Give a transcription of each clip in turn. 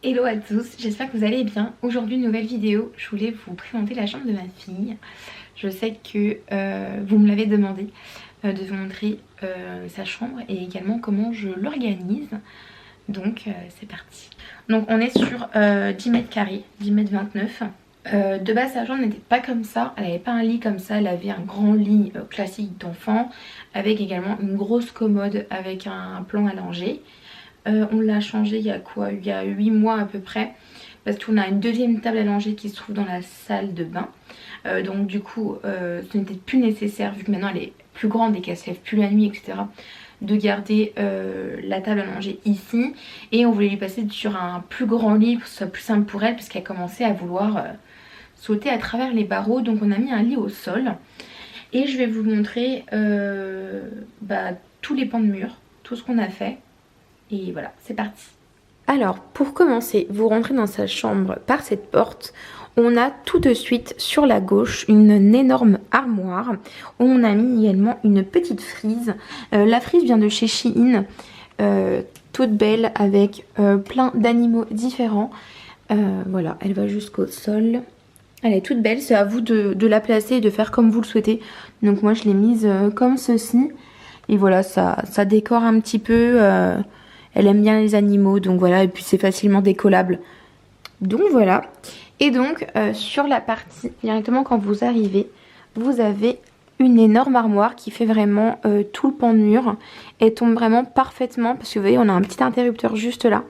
Hello à tous, j'espère que vous allez bien. Aujourd'hui, nouvelle vidéo, je voulais vous présenter la chambre de ma fille. Je sais que vous me l'avez demandé de vous montrer sa chambre et également comment je l'organise. Donc c'est parti. Donc on est sur 10 mètres carrés, 10 mètres 29. De base sa chambre n'était pas comme ça, elle n'avait pas un lit comme ça, elle avait un grand lit classique d'enfant avec également une grosse commode avec un plan allongé. On l'a changé il y a quoi? Il y a 8 mois à peu près. Parce qu'on a une deuxième table allongée qui se trouve dans la salle de bain. Donc du coup, ce n'était plus nécessaire, vu que maintenant elle est plus grande et qu'elle se lève plus la nuit, etc., de garder la table allongée ici. Et on voulait lui passer sur un plus grand lit pour que ce soit plus simple pour elle, parce qu'elle commençait à vouloir sauter à travers les barreaux. Donc on a mis un lit au sol. Et je vais vous montrer tous les pans de mur, tout ce qu'on a fait. Et voilà, c'est parti. Alors, pour commencer, vous rentrez dans sa chambre par cette porte. On a tout de suite sur la gauche une énorme armoire où on a mis également une petite frise. La frise vient de chez Shein, toute belle avec plein d'animaux différents. Voilà, elle va jusqu'au sol. Elle est toute belle, c'est à vous de la placer et de faire comme vous le souhaitez. Donc moi je l'ai mise comme ceci. Et voilà, ça décore un petit peu. Elle aime bien les animaux, donc voilà, et puis c'est facilement décollable. Donc voilà. Et donc sur la partie, directement quand vous arrivez, vous avez une énorme armoire qui fait vraiment tout le pan de mur. Elle tombe vraiment parfaitement, parce que vous voyez, on a un petit interrupteur juste là.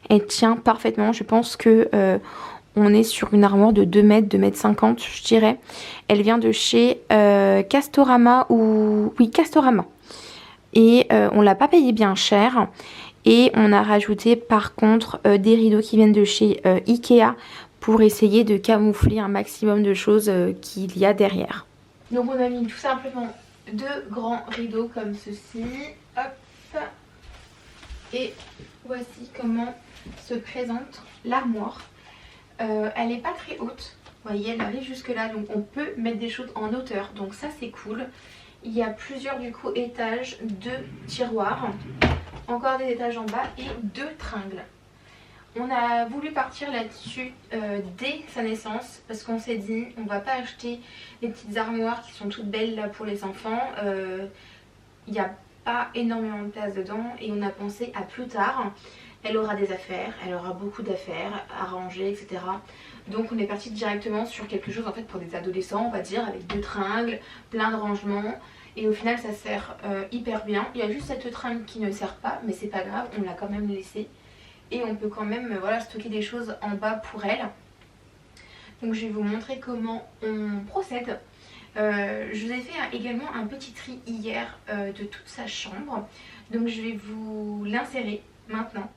Elle tient parfaitement, je pense que on est sur une armoire de 2 mètres, 2 mètres 50, je dirais. Elle vient de chez Castorama ou... Oui, Castorama. Et on l'a pas payé bien cher. Et on a rajouté par contre des rideaux qui viennent de chez Ikea pour essayer de camoufler un maximum de choses qu'il y a derrière. Donc on a mis tout simplement 2 grands rideaux comme ceci. Hop. Et voici comment se présente l'armoire. Elle n'est pas très haute. Vous voyez, elle arrive jusque là. Donc on peut mettre des choses en hauteur. Donc ça c'est cool. Il y a plusieurs du coup étages de tiroirs, encore des étages en bas et 2 tringles. On a voulu partir là-dessus dès sa naissance parce qu'on s'est dit on va pas acheter les petites armoires qui sont toutes belles là pour les enfants. Il n'y a pas énormément de place dedans et on a pensé à plus tard. Elle aura des affaires, elle aura beaucoup d'affaires à ranger, etc. Donc on est parti directement sur quelque chose en fait pour des adolescents, on va dire, avec 2 tringles, plein de rangements. Et au final ça sert hyper bien. Il y a juste cette tringle qui ne sert pas, mais c'est pas grave, on l'a quand même laissée. Et on peut quand même voilà, stocker des choses en bas pour elle. Donc je vais vous montrer comment on procède. Je vous ai fait également un petit tri hier de toute sa chambre. Donc je vais vous l'insérer maintenant.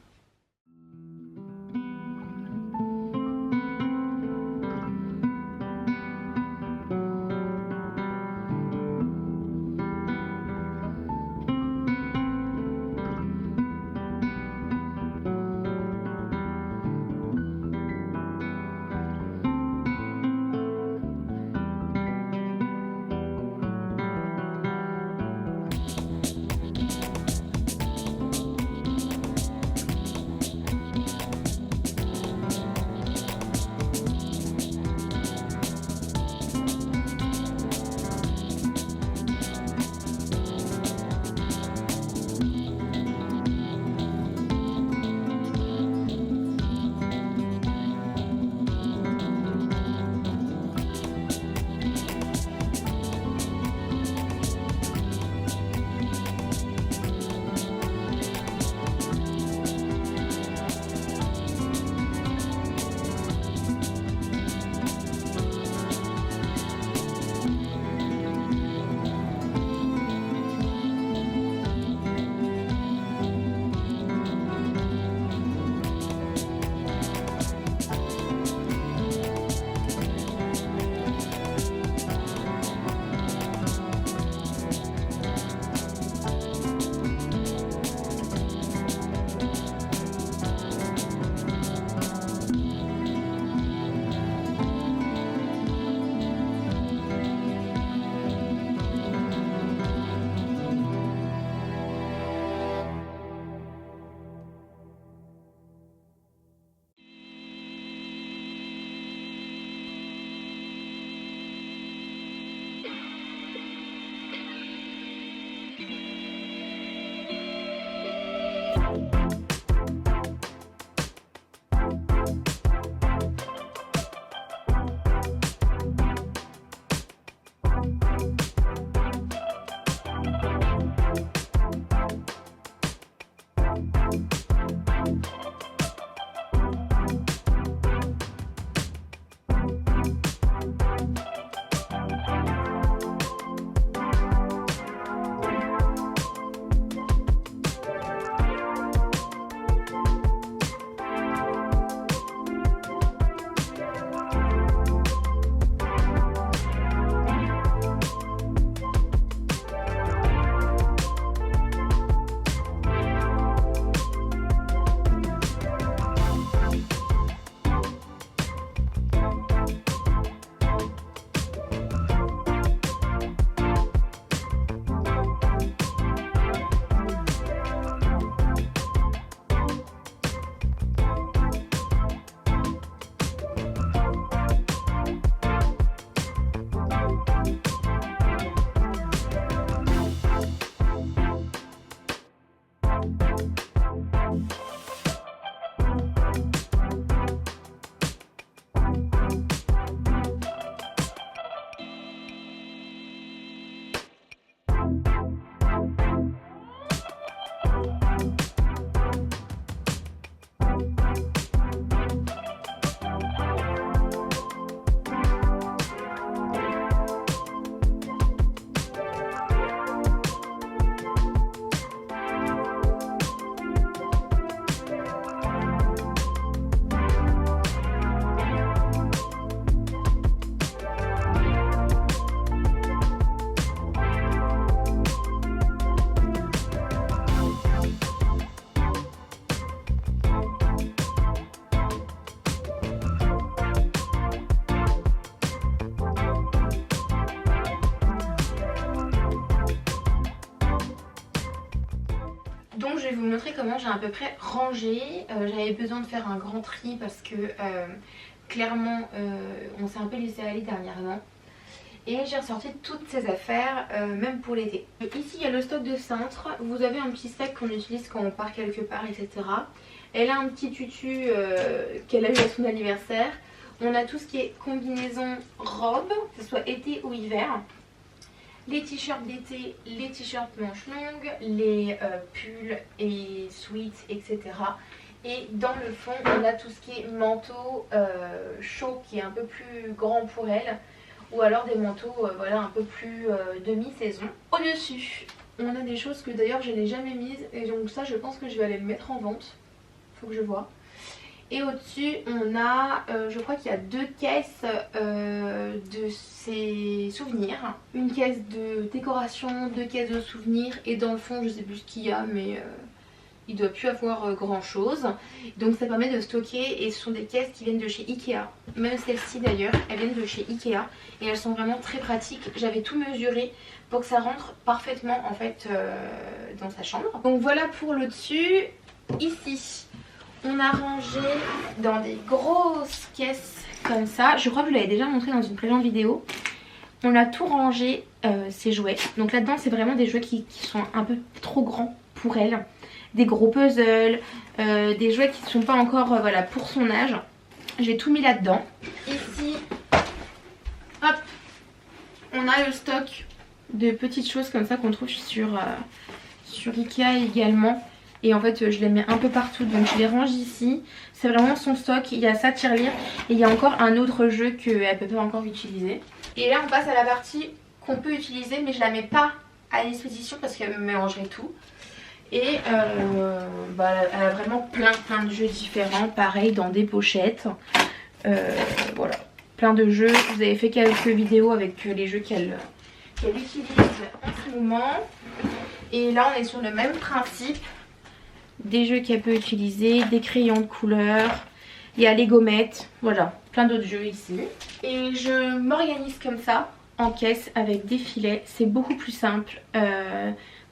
Donc je vais vous montrer comment j'ai à peu près rangé. J'avais besoin de faire un grand tri parce que clairement on s'est un peu laissé aller dernièrement. Et j'ai ressorti toutes ces affaires, même pour l'été. Ici il y a le stock de cintre. Vous avez un petit sac qu'on utilise quand on part quelque part, etc. Elle a un petit tutu qu'elle a eu à son anniversaire. On a tout ce qui est combinaison robe, que ce soit été ou hiver. Les t-shirts d'été, les t-shirts manches longues, les pulls et sweats, etc. Et dans le fond, on a tout ce qui est manteau chaud qui est un peu plus grand pour elle. Ou alors des manteaux voilà, un peu plus demi-saison. Au-dessus, on a des choses que d'ailleurs je n'ai jamais mises. Et donc ça, je pense que je vais aller le mettre en vente. Faut que je vois. Et au-dessus, on a, je crois qu'il y a 2 caisses de ses souvenirs. Une caisse de décoration, 2 caisses de souvenirs. Et dans le fond, je sais plus ce qu'il y a, mais il doit plus avoir grand chose. Donc ça permet de stocker et ce sont des caisses qui viennent de chez Ikea. Même celles-ci d'ailleurs, elles viennent de chez Ikea. Et elles sont vraiment très pratiques. J'avais tout mesuré pour que ça rentre parfaitement en fait dans sa chambre. Donc voilà pour le dessus. Ici, on a rangé dans des grosses caisses comme ça. Je crois que je vous l'avais déjà montré dans une précédente vidéo. On a tout rangé ces jouets. Donc là-dedans, c'est vraiment des jouets qui sont un peu trop grands pour elle. Des gros puzzles, des jouets qui ne sont pas encore voilà, pour son âge. J'ai tout mis là-dedans. Ici, hop, on a le stock de petites choses comme ça qu'on trouve sur Ikea également. Et en fait je les mets un peu partout, donc je les range ici. C'est vraiment son stock, il y a ça tirelire. Et il y a encore un autre jeu qu'elle peut pas encore utiliser. Et là on passe à la partie qu'on peut utiliser, mais je la mets pas à disposition parce qu'elle me mélangerait tout. Et bah, elle a vraiment plein de jeux différents, pareil dans des pochettes. Voilà, plein de jeux. Vous avez fait quelques vidéos avec les jeux qu'elle utilise en ce moment. Et là on est sur le même principe. Des jeux qu'elle peut utiliser, des crayons de couleur, il y a les gommettes, voilà, plein d'autres jeux ici. Et je m'organise comme ça, en caisse, avec des filets, c'est beaucoup plus simple.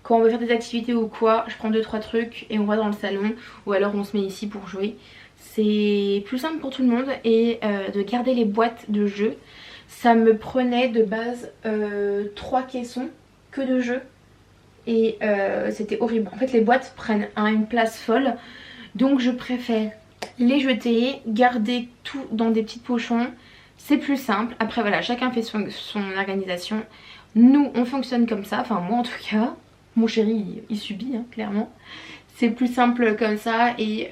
Quand on veut faire des activités ou quoi, je prends 2-3 trucs et on va dans le salon, ou alors on se met ici pour jouer. C'est plus simple pour tout le monde et de garder les boîtes de jeux, ça me prenait de base 3 caissons que de jeux. Et c'était horrible. En fait les boîtes prennent une place folle. Donc je préfère les jeter, garder tout dans des petits pochons. C'est plus simple. Après voilà, chacun fait son organisation. Nous on fonctionne comme ça. Enfin moi en tout cas. Mon chéri il subit hein, clairement. C'est plus simple comme ça. Et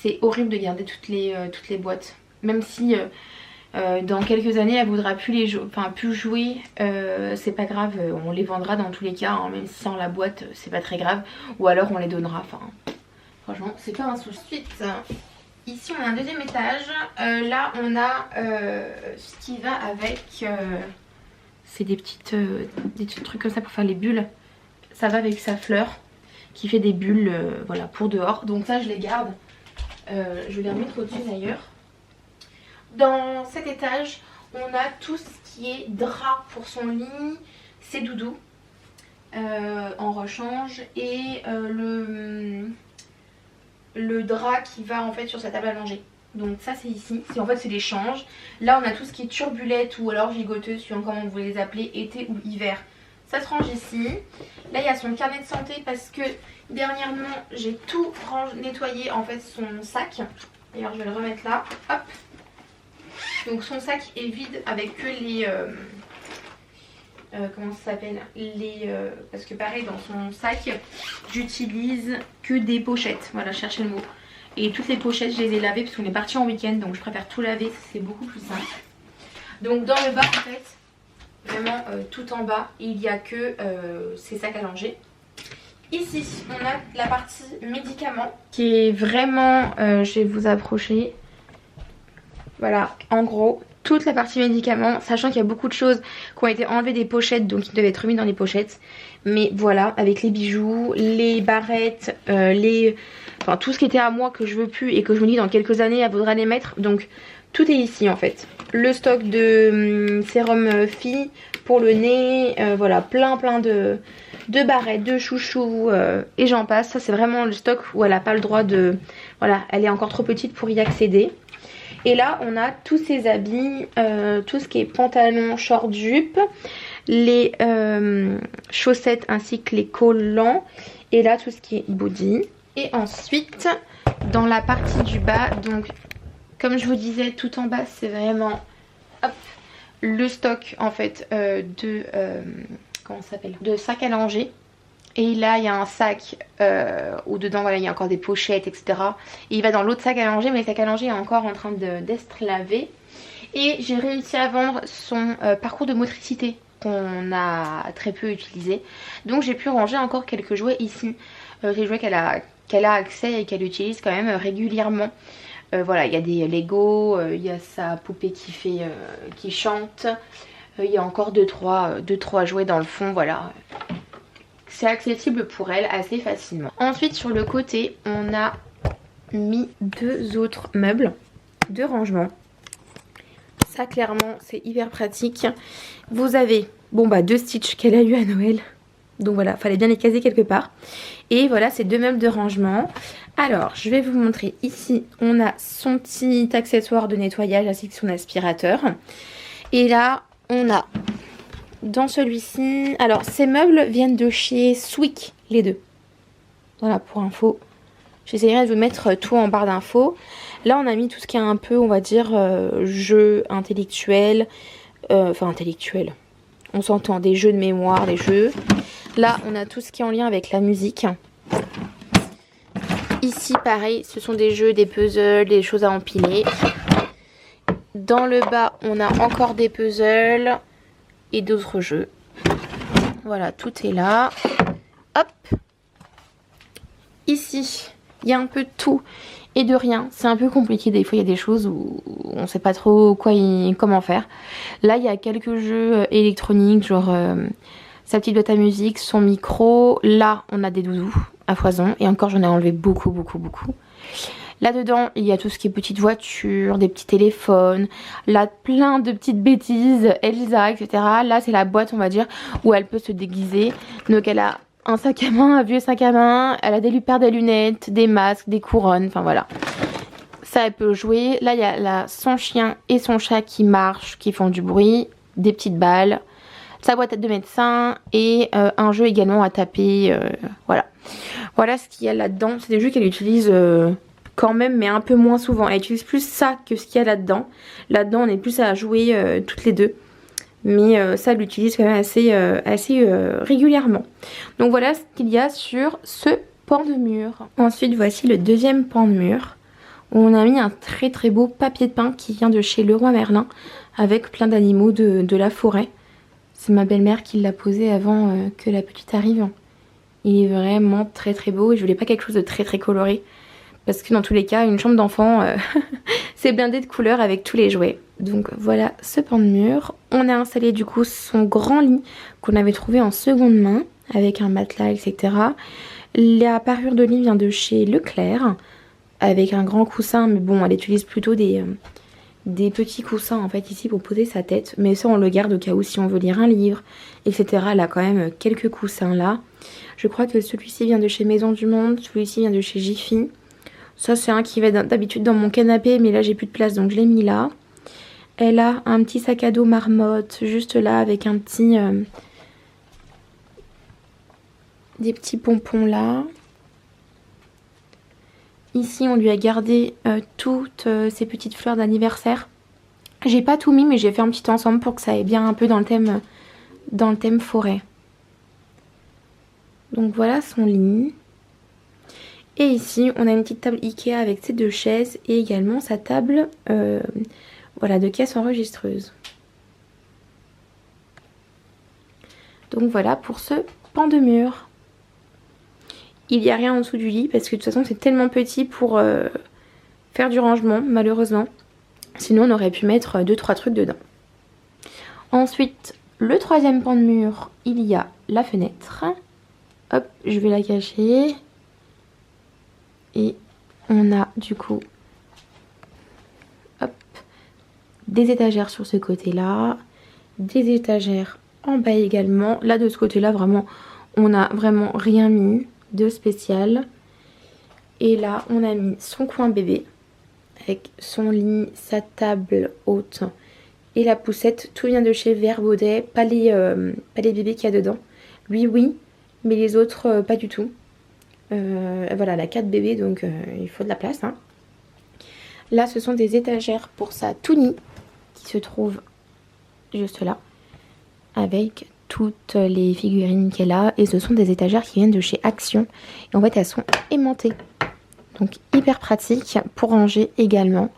c'est horrible de garder toutes les boîtes. Même si... dans quelques années elle voudra plus jouer, c'est pas grave, on les vendra dans tous les cas, hein, même si sans la boîte c'est pas très grave, ou alors on les donnera, enfin franchement c'est pas un souci. Ensuite ici on a un deuxième étage, là on a ce qui va avec, c'est des petits trucs comme ça pour faire les bulles, ça va avec sa fleur qui fait des bulles voilà, pour dehors, donc ça je les garde, je vais les remettre au-dessus d'ailleurs. Dans cet étage, on a tout ce qui est drap pour son lit, ses doudous en rechange et le drap qui va en fait sur sa table à manger. Donc ça c'est ici, en fait c'est l'échange. Là on a tout ce qui est turbulette ou alors gigoteuse, suivant comment vous les appelez, été ou hiver. Ça se range ici. Là il y a son carnet de santé parce que dernièrement j'ai tout nettoyé en fait son sac. D'ailleurs je vais le remettre là, hop. Donc son sac est vide avec que les... comment ça s'appelle, parce que pareil dans son sac j'utilise que des pochettes, voilà, cherchez le mot. Et toutes les pochettes je les ai lavées parce qu'on est parti en week-end, donc je préfère tout laver, c'est beaucoup plus simple. Donc dans le bas en fait, vraiment tout en bas, il n'y a que ces sacs à langer. Ici on a la partie médicaments qui est vraiment, je vais vous approcher. Voilà, en gros, toute la partie médicaments, sachant qu'il y a beaucoup de choses qui ont été enlevées des pochettes, donc qui doivent être remis dans les pochettes. Mais voilà, avec les bijoux, les barrettes, enfin tout ce qui était à moi que je veux plus et que je me dis dans quelques années, elle voudra les mettre. Donc tout est ici en fait. Le stock de sérum fille pour le nez, voilà, plein de barrettes, de chouchous et j'en passe. Ça c'est vraiment le stock où elle n'a pas le droit de... Voilà, elle est encore trop petite pour y accéder. Et là on a tous ces habits, tout ce qui est pantalon, short, jupe, les chaussettes ainsi que les collants. Et là tout ce qui est body. Et ensuite dans la partie du bas, donc comme je vous disais tout en bas c'est vraiment hop, le stock en fait comment ça s'appelle, de sac à langer. Et là il y a un sac où dedans voilà il y a encore des pochettes etc. Et il va dans l'autre sac à langer, mais le sac à langer est encore en train d'être lavé. Et j'ai réussi à vendre son parcours de motricité qu'on a très peu utilisé. Donc j'ai pu ranger encore quelques jouets ici. Des jouets qu'elle a accès et qu'elle utilise quand même régulièrement. Voilà, il y a des Lego, il y a sa poupée qui chante. Il y a encore 2-3 jouets dans le fond, voilà. C'est accessible pour elle assez facilement. Ensuite sur le côté on a mis 2 autres meubles de rangement. Ça clairement c'est hyper pratique. Vous avez 2 Stitch qu'elle a eu à Noël. Donc voilà, fallait bien les caser quelque part. Et voilà ces 2 meubles de rangement. Alors je vais vous montrer ici. On a son petit accessoire de nettoyage ainsi que son aspirateur. Et là on a dans celui-ci, alors ces meubles viennent de chez Swick, les 2. Voilà pour info. J'essaierai de vous mettre tout en barre d'infos. Là on a mis tout ce qui est un peu on va dire jeu intellectuel. Enfin intellectuel. On s'entend, des jeux de mémoire, des jeux. Là on a tout ce qui est en lien avec la musique. Ici pareil, ce sont des jeux, des puzzles, des choses à empiler. Dans le bas on a encore des puzzles et d'autres jeux. Voilà, tout est là. Hop. Ici, il y a un peu de tout et de rien. C'est un peu compliqué. Des fois, il y a des choses où on ne sait pas trop comment faire. Là, il y a quelques jeux électroniques, genre sa petite boîte à musique, son micro. Là, on a des doudous à foison. Et encore, j'en ai enlevé beaucoup. Là-dedans, il y a tout ce qui est petites voitures, des petits téléphones, là plein de petites bêtises, Elsa, etc. Là, c'est la boîte, on va dire, où elle peut se déguiser. Donc, elle a un sac à main, un vieux sac à main, elle a des paires de lunettes, des masques, des couronnes, enfin voilà. Ça, elle peut jouer. Là, il y a son chien et son chat qui marchent, qui font du bruit, des petites balles, sa boîte de médecin et un jeu également à taper, voilà. Voilà ce qu'il y a là-dedans. C'est des jeux qu'elle utilise... quand même mais un peu moins souvent. Elle utilise plus ça que ce qu'il y a là-dedans. Là-dedans on est plus à jouer toutes les deux. Mais ça elle l'utilise quand même assez régulièrement. Donc voilà ce qu'il y a sur ce pan de mur. Ensuite voici le deuxième pan de mur. Où on a mis un très beau papier de peint qui vient de chez Leroy Merlin. Avec plein d'animaux de la forêt. C'est ma belle-mère qui l'a posé avant que la petite arrive. Il est vraiment très beau et je voulais pas quelque chose de très coloré. Parce que dans tous les cas, une chambre d'enfant, c'est blindé de couleurs avec tous les jouets. Donc voilà ce pan de mur. On a installé du coup son grand lit qu'on avait trouvé en seconde main. Avec un matelas, etc. La parure de lit vient de chez Leclerc. Avec un grand coussin. Mais bon, elle utilise plutôt des petits coussins en fait ici pour poser sa tête. Mais ça on le garde au cas où si on veut lire un livre, etc. Elle a quand même quelques coussins là. Je crois que celui-ci vient de chez Maison du Monde. Celui-ci vient de chez Jiffy. Ça c'est un qui va d'habitude dans mon canapé mais là j'ai plus de place donc je l'ai mis là. Elle a un petit sac à dos marmotte juste là avec un petit... des petits pompons là. Ici on lui a gardé toutes ces petites fleurs d'anniversaire. J'ai pas tout mis mais j'ai fait un petit ensemble pour que ça aille bien un peu dans le thème forêt. Donc voilà son lit. Et ici on a une petite table Ikea avec ses 2 chaises et également sa table voilà, de caisse enregistreuse. Donc voilà pour ce pan de mur. Il n'y a rien en dessous du lit parce que de toute façon c'est tellement petit pour faire du rangement malheureusement. Sinon on aurait pu mettre 2-3 trucs dedans. Ensuite le troisième pan de mur, il y a la fenêtre. Hop, je vais la cacher. Et on a du coup hop, des étagères sur ce côté-là, des étagères en bas également. Là de ce côté-là vraiment on n'a vraiment rien mis de spécial. Et là on a mis son coin bébé avec son lit, sa table haute et la poussette. Tout vient de chez Vert Baudet, pas les bébés qu'il y a dedans. Lui oui, mais les autres pas du tout. Voilà, elle a 4 bébés donc il faut de la place hein. Là ce sont des étagères pour sa Toonie qui se trouve juste là avec toutes les figurines qu'elle a, et ce sont des étagères qui viennent de chez Action et en fait elles sont aimantées, donc hyper pratique pour ranger également.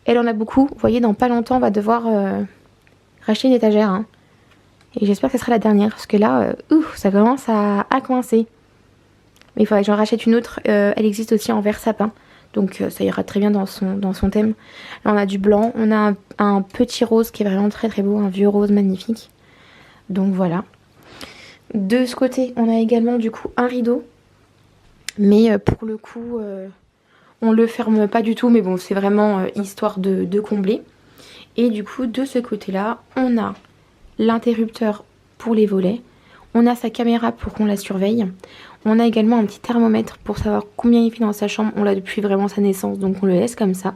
Elle en a beaucoup, vous voyez dans pas longtemps on va devoir racheter une étagère hein. Et j'espère que ce sera la dernière parce que là ça commence à coincer, mais il faudrait que j'en rachète une autre. Elle existe aussi en vert sapin, donc ça ira très bien dans son thème. Là on a du blanc, on a un petit rose qui est vraiment très très beau, un vieux rose magnifique. Donc voilà. De ce côté on a également du coup un rideau, mais pour le coup on le ferme pas du tout, mais bon c'est vraiment histoire de combler. Et du coup de ce côté là on a l'interrupteur pour les volets, on a sa caméra pour qu'on la surveille, on a également un petit thermomètre pour savoir combien il fait dans sa chambre. On l'a depuis vraiment sa naissance donc on le laisse comme ça.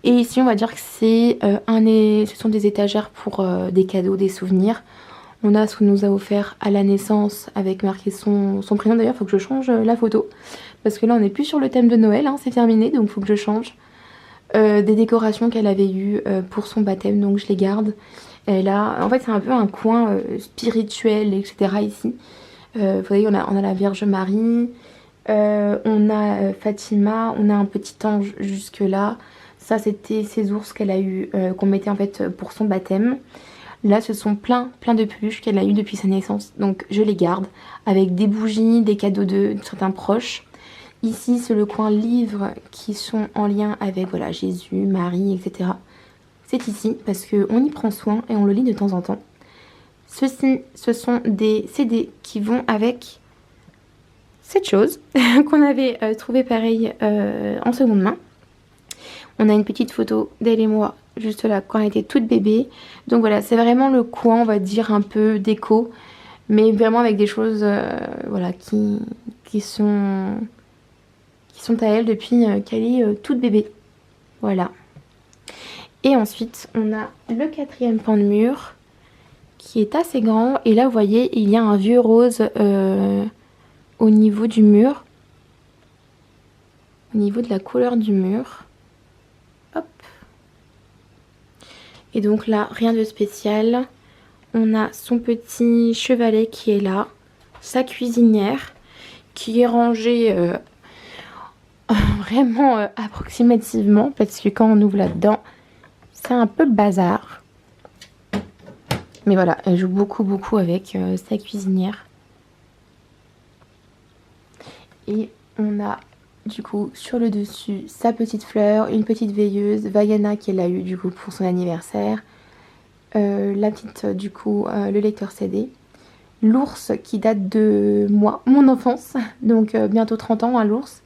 Et ici on va dire que c'est ce sont des étagères pour des cadeaux, des souvenirs. On a ce qu'on nous a offert à la naissance avec marqué son prénom. D'ailleurs il faut que je change la photo parce que là on n'est plus sur le thème de Noël hein, c'est terminé, donc il faut que je change. Des décorations qu'elle avait eues pour son baptême, donc je les garde. Elle a, en fait c'est un peu un coin spirituel etc ici. Vous voyez on a la Vierge Marie, on a Fatima, on a un petit ange jusque là. Ça c'était ces ours qu'elle a eu, qu'on mettait en fait pour son baptême. Là ce sont plein de peluches qu'elle a eu depuis sa naissance, donc je les garde avec des bougies, des cadeaux de certains proches. Ici c'est le coin livres qui sont en lien avec voilà Jésus, Marie, etc. C'est ici parce qu'on y prend soin et on le lit de temps en temps. Ceci, ce sont des CD qui vont avec cette chose qu'on avait trouvé pareil en seconde main. On a une petite photo d'elle et moi juste là quand elle était toute bébé. Donc voilà, c'est vraiment le coin on va dire un peu déco, mais vraiment avec des choses voilà qui sont à elle depuis qu'elle est toute bébé. Voilà. Et ensuite on a le 4e pan de mur qui est assez grand, et là vous voyez il y a un vieux rose au niveau du mur, au niveau de la couleur du mur. Hop. Et donc là rien de spécial. On a son petit chevalet qui est là, sa cuisinière qui est rangée vraiment approximativement, parce que quand on ouvre là-dedans c'est un peu le bazar. Mais voilà, elle joue beaucoup avec sa cuisinière. Et on a du coup sur le dessus sa petite fleur, une petite veilleuse, Vaiana qu'elle a eu du coup pour son anniversaire. La petite du coup le lecteur CD. L'ours qui date de moi, mon enfance, donc bientôt 30 ans hein, l'ours.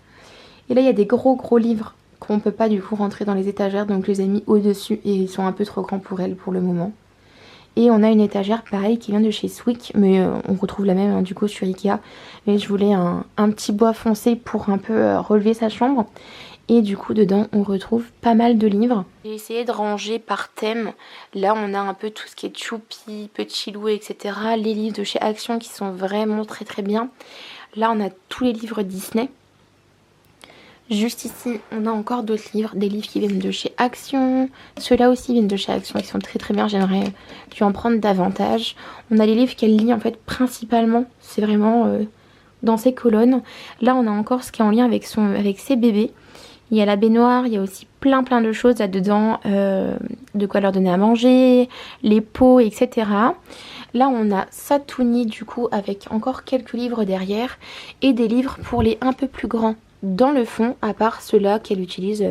Et là il y a des gros livres qu'on peut pas du coup rentrer dans les étagères, donc je les ai mis au dessus et ils sont un peu trop grands pour elle pour le moment. Et on a une étagère pareil qui vient de chez Swick, mais on retrouve la même hein, du coup sur Ikea. Mais je voulais un petit bois foncé pour un peu relever sa chambre. Et du coup dedans on retrouve pas mal de livres. J'ai essayé de ranger par thème. Là on a un peu tout ce qui est Choupi, Petit Loup, etc. Les livres de chez Action qui sont vraiment très bien. Là on a tous les livres Disney. Juste ici, on a encore d'autres livres, des livres qui viennent de chez Action. Ceux-là aussi viennent de chez Action, qui sont très bien, j'aimerais lui en prendre davantage. On a les livres qu'elle lit en fait principalement, c'est vraiment dans ses colonnes. Là, on a encore ce qui est en lien avec ses bébés. Il y a la baignoire, il y a aussi plein de choses là-dedans, de quoi leur donner à manger, les pots, etc. Là, on a sa Toonie du coup avec encore quelques livres derrière et des livres pour les un peu plus grands dans le fond, à part ceux-là qu'elle utilise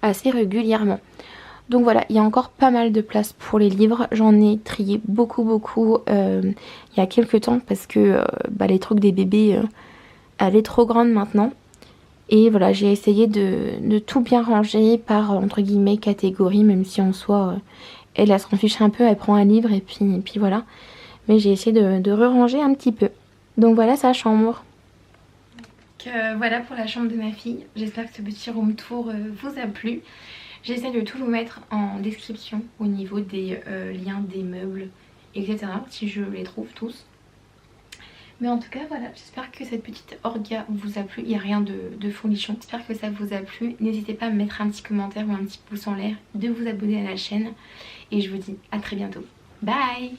assez régulièrement. Donc voilà, il y a encore pas mal de place pour les livres. J'en ai trié beaucoup il y a quelques temps parce que les trucs des bébés, elle est trop grande maintenant. Et voilà, j'ai essayé de tout bien ranger par entre guillemets catégorie, même si en soi elle s'en fiche un peu, elle prend un livre et puis voilà. Mais j'ai essayé de re-ranger un petit peu. Donc voilà sa chambre. Voilà pour la chambre de ma fille. J'espère que ce petit room tour vous a plu. J'essaie de tout vous mettre en description au niveau des liens des meubles, etc. Si je les trouve tous. Mais en tout cas voilà, j'espère que cette petite orga vous a plu. Il n'y a rien de folichon. J'espère que ça vous a plu. N'hésitez pas à me mettre un petit commentaire ou un petit pouce en l'air, de vous abonner à la chaîne. Et je vous dis à très bientôt. Bye!